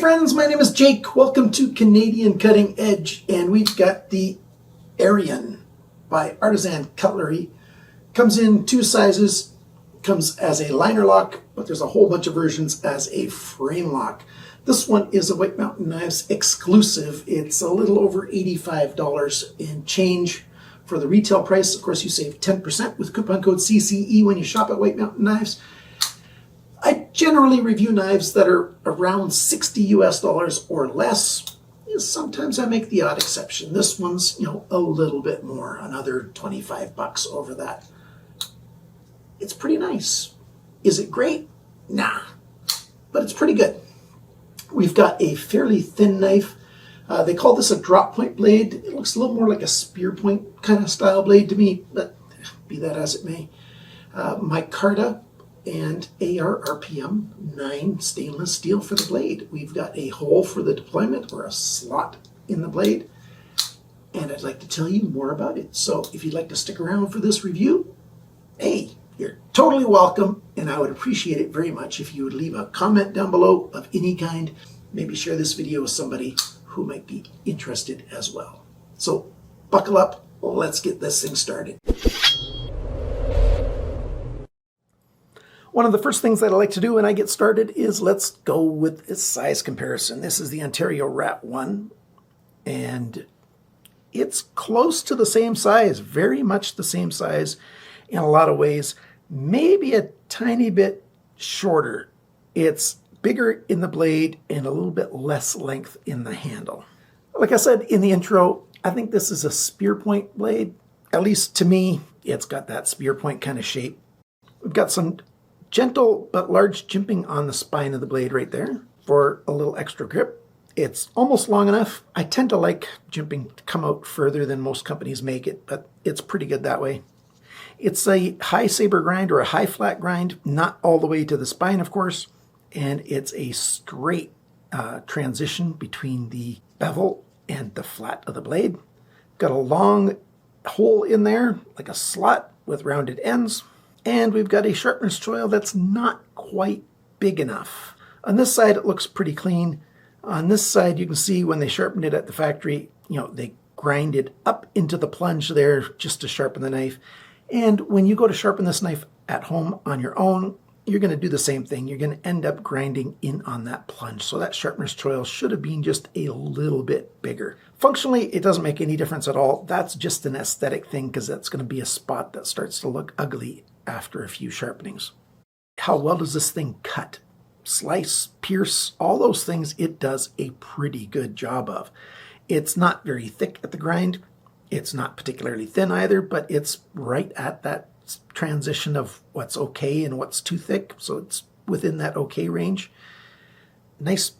friends, my name is Jake. Welcome to Canadian Cutting Edge, and we've got the ARION by Artisan Cutlery. Comes in two sizes, comes as a liner lock, but there's a whole bunch of versions as a frame lock. This one is a White Mountain Knives exclusive. It's a little over $85 in change for the retail price. Of course, you save 10% with coupon code CCE when you shop at White Mountain Knives. I generally review knives that are around $60 US or less. Sometimes I make the odd exception. This one's, a little bit more, another 25 bucks over that. It's pretty nice. Is it great? Nah, but it's pretty good. We've got a fairly thin knife. They call this a drop point blade. It looks a little more like a spear point kind of style blade to me, but be that as it may. Micarta and AR RPM 9 stainless steel for the blade. We've got a hole for the deployment or a slot in the blade, and I'd like to tell you more about it. So if you'd like to stick around for this review, hey, you're totally welcome, and I would appreciate it very much if you would leave a comment down below of any kind. Maybe share this video with somebody who might be interested as well. So buckle up, let's get this thing started. One of the first things that I like to do when I get started is let's go with a size comparison. This is the Ontario Rat 1, and it's close to the same size, very much the same size in a lot of ways, maybe a tiny bit shorter. It's bigger in the blade and a little bit less length in the handle. Like I said in the intro, I think this is a spear point blade. At least to me, it's got that spear point kind of shape. We've got some gentle but large jimping on the spine of the blade right there for a little extra grip. It's almost long enough. I tend to like jimping to come out further than most companies make it, but it's pretty good that way. It's a high saber grind or a high flat grind, not all the way to the spine, of course, and it's a straight transition between the bevel and the flat of the blade. Got a long hole in there, like a slot with rounded ends. And we've got a sharpener's choil that's not quite big enough. On this side, it looks pretty clean. On this side, you can see when they sharpened it at the factory, they grind it up into the plunge there just to sharpen the knife. And when you go to sharpen this knife at home on your own, you're going to do the same thing. You're going to end up grinding in on that plunge. So that sharpener's choil should have been just a little bit bigger. Functionally, it doesn't make any difference at all. That's just an aesthetic thing because that's going to be a spot that starts to look ugly after a few sharpenings. How well does this thing cut? Slice, pierce, all those things it does a pretty good job of. It's not very thick at the grind. It's not particularly thin either, but it's right at that transition of what's okay and what's too thick. So it's within that okay range. Nice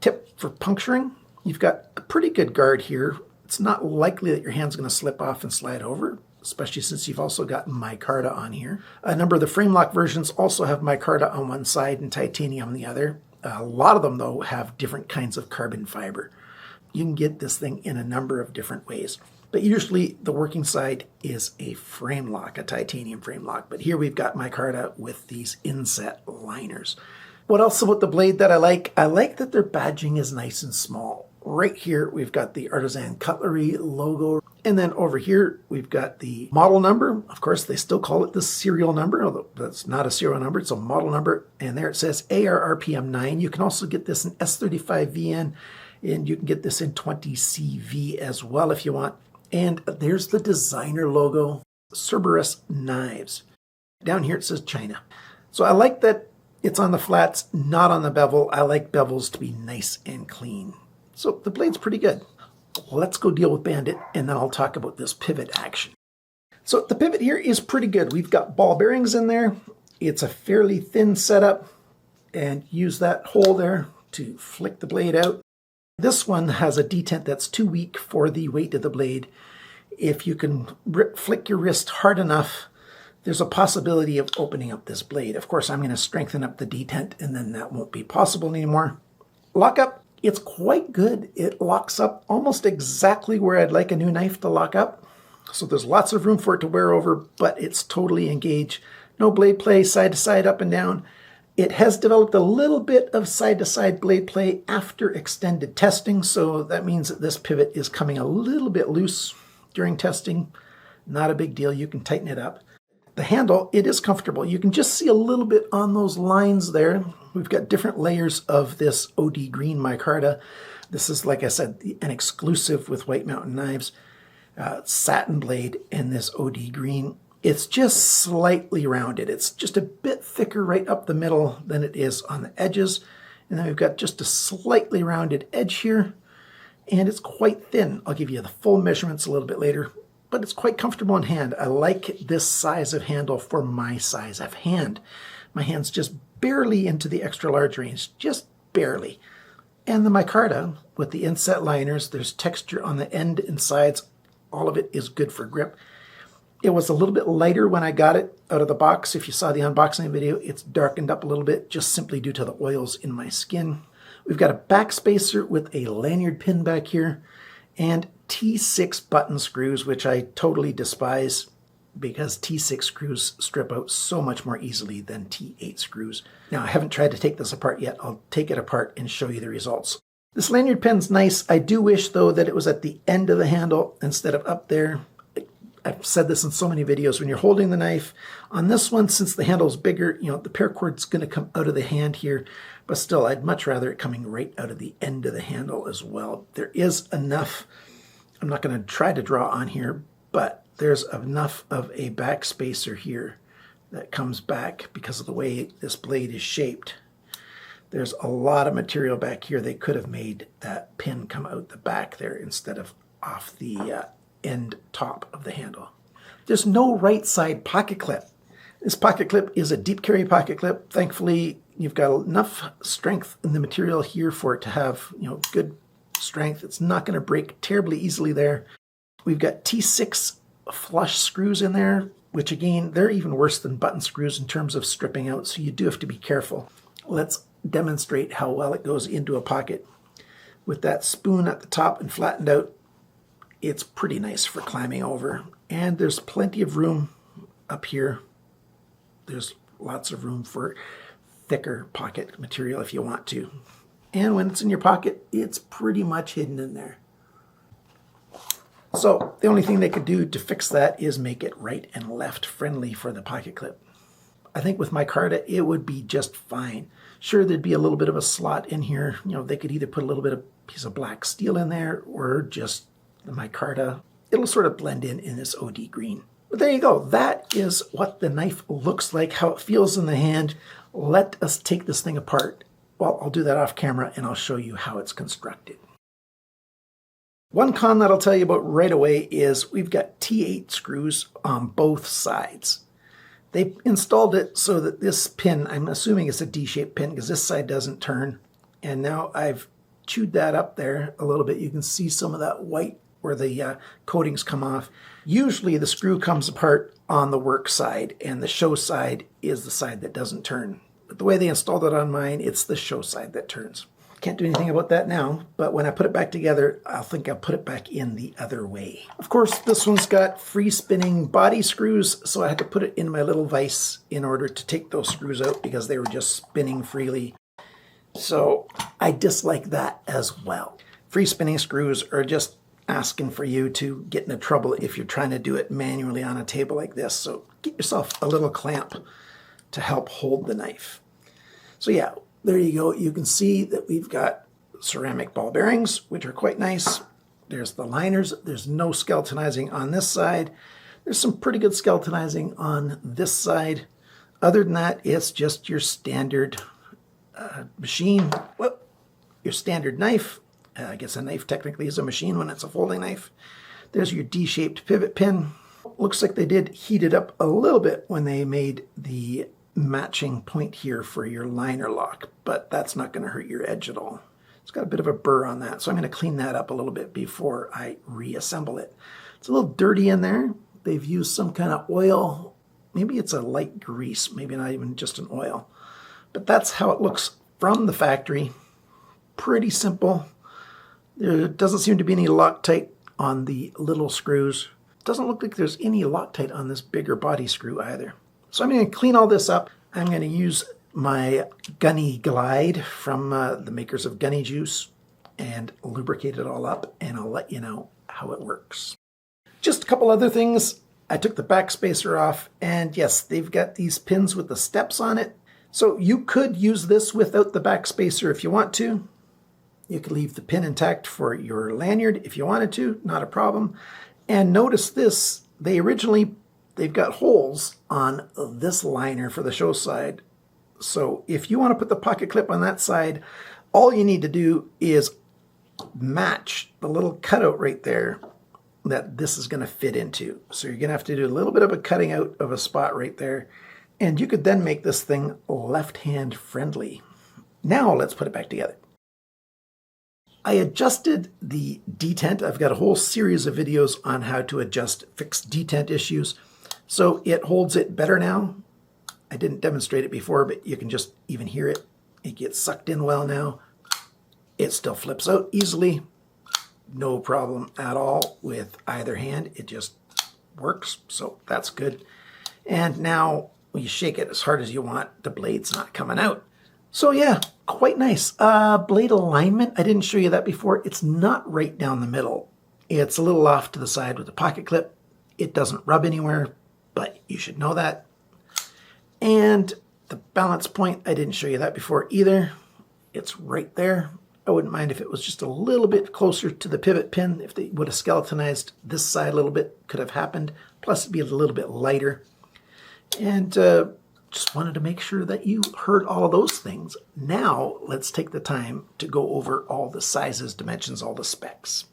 tip for puncturing. You've got a pretty good guard here. It's not likely that your hand's going to slip off and slide over, especially since you've also got micarta on here. A number of the frame lock versions also have micarta on one side and titanium on the other. A lot of them, though, have different kinds of carbon fiber. You can get this thing in a number of different ways. But usually the working side is a frame lock, a titanium frame lock. But here we've got micarta with these inset liners. What else about the blade that I like? I like that their badging is nice and small. Right here, we've got the Artisan Cutlery logo. And then over here, we've got the model number. Of course, they still call it the serial number, although that's not a serial number, it's a model number. And there it says AR RPM 9. You can also get this in S35VN, and you can get this in 20CV as well if you want. And there's the designer logo, Cerberus Knives. Down here it says China. So I like that it's on the flats, not on the bevel. I like bevels to be nice and clean. So the blade's pretty good. Let's go deal with Bandit, and then I'll talk about this pivot action. So the pivot here is pretty good. We've got ball bearings in there. It's a fairly thin setup, and use that hole there to flick the blade out. This one has a detent that's too weak for the weight of the blade. If you can flick your wrist hard enough, there's a possibility of opening up this blade. Of course, I'm going to strengthen up the detent, and then that won't be possible anymore. Lockup, it's quite good. It locks up almost exactly where I'd like a new knife to lock up. So there's lots of room for it to wear over, but it's totally engaged. No blade play, side to side, up and down. It has developed a little bit of side-to-side blade play after extended testing, so that means that this pivot is coming a little bit loose during testing. Not a big deal, you can tighten it up. The handle, it is comfortable. You can just see a little bit on those lines there. We've got different layers of this OD green micarta. This is, like I said, an exclusive with White Mountain Knives. Satin blade in this OD green. It's just slightly rounded. It's just a bit thicker right up the middle than it is on the edges. And then we've got just a slightly rounded edge here. And it's quite thin. I'll give you the full measurements a little bit later, but it's quite comfortable in hand. I like this size of handle for my size of hand. My hand's just barely into the extra large range, just barely. And the micarta with the inset liners, there's texture on the end and sides. All of it is good for grip. It was a little bit lighter when I got it out of the box. If you saw the unboxing video, it's darkened up a little bit just simply due to the oils in my skin. We've got a back spacer with a lanyard pin back here and T6 button screws, which I totally despise because T6 screws strip out so much more easily than T8 screws. Now, I haven't tried to take this apart yet. I'll take it apart and show you the results. This lanyard pin's nice. I do wish, though, that it was at the end of the handle instead of up there. I've said this in so many videos. When you're holding the knife, on this one, since the handle's bigger, you know, the paracord's going to come out of the hand here. But still, I'd much rather it coming right out of the end of the handle as well. There is enough, I'm not going to try to draw on here, but there's enough of a back spacer here that comes back because of the way this blade is shaped. There's a lot of material back here. They could have made that pin come out the back there instead of off the end top of the handle. There's no right side pocket clip. This pocket clip is a deep carry pocket clip. Thankfully, you've got enough strength in the material here for it to have, you know, good strength. It's not going to break terribly easily there. We've got T6 flush screws in there, which again, they're even worse than button screws in terms of stripping out, so you do have to be careful. Let's demonstrate how well it goes into a pocket. With that spoon at the top and flattened out, it's pretty nice for climbing over. And there's plenty of room up here. There's lots of room for thicker pocket material if you want to. And when it's in your pocket, it's pretty much hidden in there. So the only thing they could do to fix that is make it right and left friendly for the pocket clip. I think with micarta, it would be just fine. Sure, there'd be a little bit of a slot in here. You know, they could either put a little bit of piece of black steel in there or just the micarta. It'll sort of blend in this OD green. But there you go. That is what the knife looks like, how it feels in the hand. Let us take this thing apart. Well, I'll do that off camera and I'll show you how it's constructed. One con that I'll tell you about right away is we've got T8 screws on both sides. They installed it so that this pin, I'm assuming it's a D-shaped pin because this side doesn't turn. And now I've chewed that up there a little bit. You can see some of that white where the coatings come off. Usually the screw comes apart on the work side and the show side is the side that doesn't turn. But the way they installed it on mine, it's the show side that turns. Can't do anything about that now, but when I put it back together, I'll put it back in the other way. Of course, this one's got free spinning body screws, so I had to put it in my little vise in order to take those screws out because they were just spinning freely. So I dislike that as well. Free spinning screws are just asking for you to get into trouble if you're trying to do it manually on a table like this. So get yourself a little clamp to help hold the knife. So yeah, there you go. You can see that we've got ceramic ball bearings, which are quite nice. There's the liners. There's no skeletonizing on this side. There's some pretty good skeletonizing on this side. Other than that, it's just your standard machine. Well, your standard knife. I guess a knife technically is a machine when it's a folding knife. There's your D-shaped pivot pin. Looks like they did heat it up a little bit when they made the matching point here for your liner lock, but that's not going to hurt your edge at all. It's got a bit of a burr on that, so I'm going to clean that up a little bit before I reassemble it. It's a little dirty in there. They've used some kind of oil. Maybe it's a light grease, maybe not even just an oil. But that's how it looks from the factory. Pretty simple. There doesn't seem to be any Loctite on the little screws. It doesn't look like there's any Loctite on this bigger body screw either. So I'm going to clean all this up. I'm going to use my Gunny Glide from the makers of Gunny Juice and lubricate it all up, and I'll let you know how it works. Just a couple other things. I took the back spacer off, and yes, they've got these pins with the steps on it. So you could use this without the back spacer if you want to. You could leave the pin intact for your lanyard if you wanted to, not a problem. And notice this, they've got holes on this liner for the show side. So if you want to put the pocket clip on that side, all you need to do is match the little cutout right there that this is going to fit into. So you're going to have to do a little bit of a cutting out of a spot right there. And you could then make this thing left-hand friendly. Now let's put it back together. I adjusted the detent. I've got a whole series of videos on how to adjust fixed detent issues. So it holds it better now. I didn't demonstrate it before, but you can just even hear it. It gets sucked in well now. It still flips out easily. No problem at all with either hand. It just works, so that's good. And now when you shake it as hard as you want, the blade's not coming out. So yeah, quite nice. Blade alignment, I didn't show you that before. It's not right down the middle. It's a little off to the side with the pocket clip. It doesn't rub anywhere, but you should know that. And the balance point, I didn't show you that before either. It's right there. I wouldn't mind if it was just a little bit closer to the pivot pin. If they would have skeletonized this side a little bit, could have happened. Plus it'd be a little bit lighter. And just wanted to make sure that you heard all of those things. Now let's take the time to go over all the sizes, dimensions, all the specs.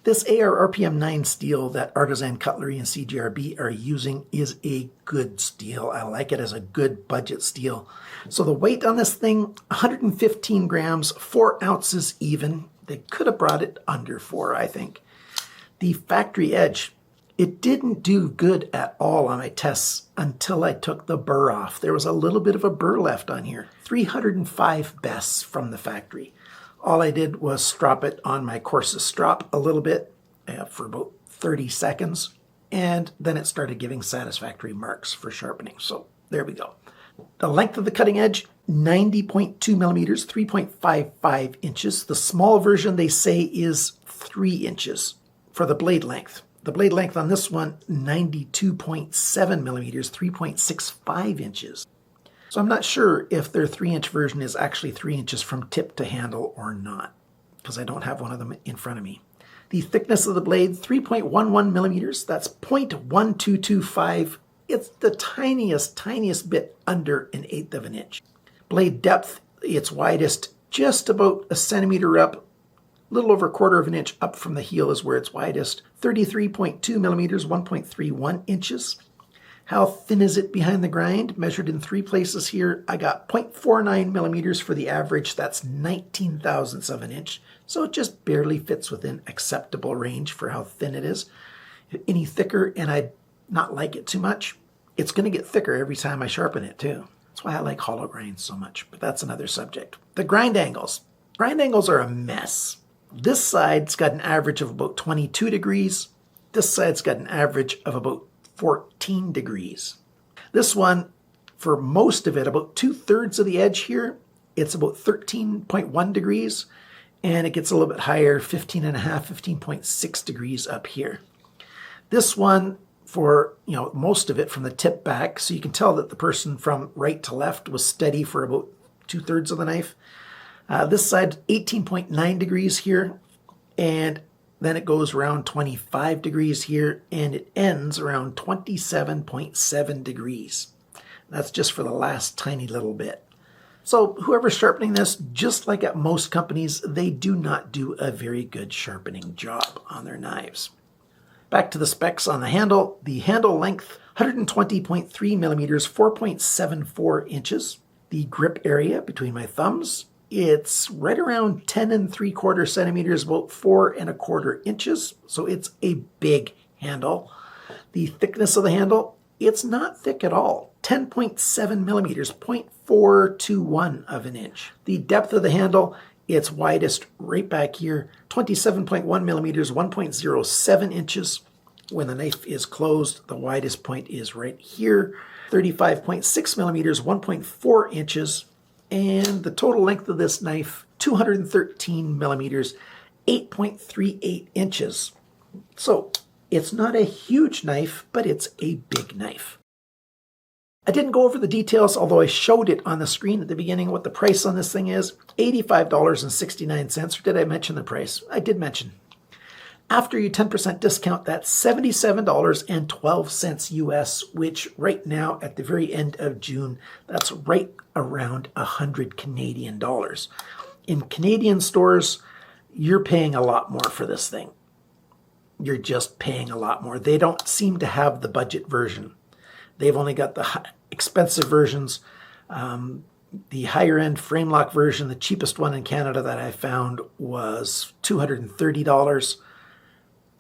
This AR RPM 9 steel that Artisan Cutlery and CGRB are using is a good steel. I like it as a good budget steel. So the weight on this thing, 115 grams, 4 ounces even. They could have brought it under 4, I think. The factory edge, it didn't do good at all on my tests until I took the burr off. There was a little bit of a burr left on here. 305 bests from the factory. All I did was strop it on my coarses strop a little bit for about 30 seconds, and then it started giving satisfactory marks for sharpening. So there we go. The length of the cutting edge, 90.2 millimeters, 3.55 inches. The small version, they say, is 3 inches for the blade length. The blade length on this one, 92.7 millimeters, 3.65 inches. So I'm not sure if their 3-inch version is actually 3 inches from tip to handle or not, because I don't have one of them in front of me. The thickness of the blade, 3.11 millimeters. That's 0.1225. It's the tiniest bit under 1/8 of an inch. Blade depth, its widest, just about a centimeter up, a little over 1/4 of an inch up from the heel is where it's widest. 33.2 millimeters, 1.31 inches. How thin is it behind the grind? Measured in 3 places here. I got 0.49 millimeters for the average. That's 19 thousandths of an inch. So it just barely fits within acceptable range for how thin it is. Any thicker, and I not like it too much, it's going to get thicker every time I sharpen it too. That's why I like hollow grinds so much, but that's another subject. The grind angles. Grind angles are a mess. This side's got an average of about 22 degrees. This side's got an average of about 14 degrees. This one, for most of it, about 2/3 of the edge here, it's about 13.1 degrees, and it gets a little bit higher, 15.5, 15.6 degrees up here. This one, for most of it from the tip back, so you can tell that the person from right to left was steady for about 2/3 of the knife. This side, 18.9 degrees here, and then it goes around 25 degrees here, and it ends around 27.7 degrees. That's just for the last tiny little bit. So whoever's sharpening this, just like at most companies, they do not do a very good sharpening job on their knives. Back to the specs on the handle. The handle length, 120.3 millimeters, 4.74 inches. The grip area between my thumbs, it's right around 10 3/4 centimeters, about 4 1/4 inches. So it's a big handle. The thickness of the handle, it's not thick at all. 10.7 millimeters, 0.421 of an inch. The depth of the handle, it's widest right back here, 27.1 millimeters, 1.07 inches. When the knife is closed, the widest point is right here. 35.6 millimeters, 1.4 inches, and the total length of this knife, 213 millimeters, 8.38 inches. So it's not a huge knife, but it's a big knife. I didn't go over the details, although I showed it on the screen at the beginning what the price on this thing is, $85.69. Or did I mention the price? I did mention. After your 10% discount, that's $77.12 US, which right now at the very end of June, that's right around 100 Canadian dollars. In Canadian stores, you're paying a lot more for this thing. You're just paying a lot more. They don't seem to have the budget version. They've only got the expensive versions. The higher end frame lock version, the cheapest one in Canada that I found was $230.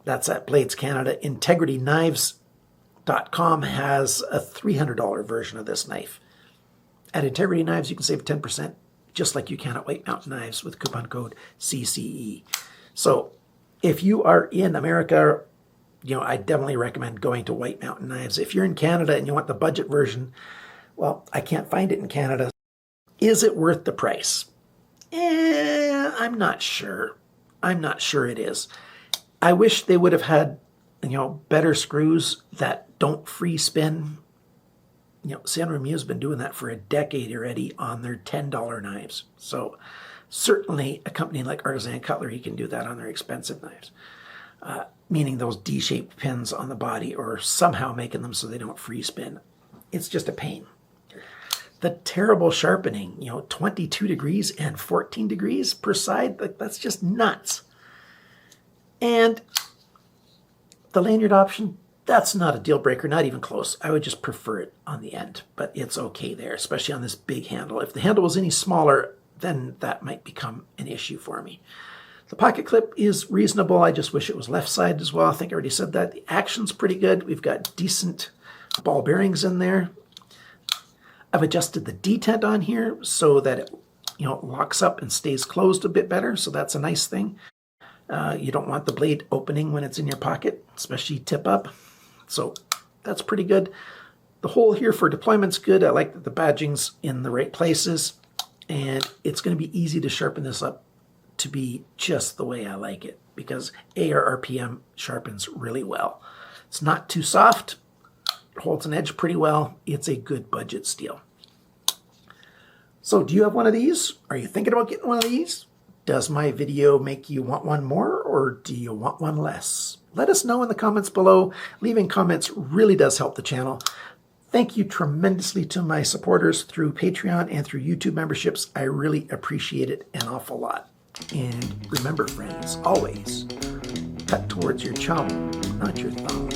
That's at Blades Canada. IntegrityKnives.com has a $300 version of this knife. At Integrity Knives, you can save 10%, just like you can at White Mountain Knives with coupon code CCE. So if you are in America, I definitely recommend going to White Mountain Knives. If you're in Canada and you want the budget version, well, I can't find it in Canada. Is it worth the price? I'm not sure. I'm not sure it is. I wish they would have had, better screws that don't free spin. San Remieu's been doing that for a decade already on their $10 knives. So certainly a company like Artisan Cutlery can do that on their expensive knives. Meaning those D-shaped pins on the body, or somehow making them so they don't free spin. It's just a pain. The terrible sharpening, 22 degrees and 14 degrees per side, that's just nuts. And the lanyard option, that's not a deal breaker, not even close. I would just prefer it on the end, but it's okay there, especially on this big handle. If the handle was any smaller, then that might become an issue for me. The pocket clip is reasonable. I just wish it was left side as well. I think I already said that. The action's pretty good. We've got decent ball bearings in there. I've adjusted the detent on here so that it locks up and stays closed a bit better. So that's a nice thing. You don't want the blade opening when it's in your pocket, especially tip up. So that's pretty good. The hole here for deployment's good. I like that the badging's in the right places. And it's going to be easy to sharpen this up to be just the way I like it, because AR-RPM sharpens really well. It's not too soft. It holds an edge pretty well. It's a good budget steel. So do you have one of these? Are you thinking about getting one of these? Does my video make you want one more, or do you want one less? Let us know in the comments below. Leaving comments really does help the channel. Thank you tremendously to my supporters through Patreon and through YouTube memberships. I really appreciate it an awful lot. And remember, friends, always cut towards your chum, not your thumb.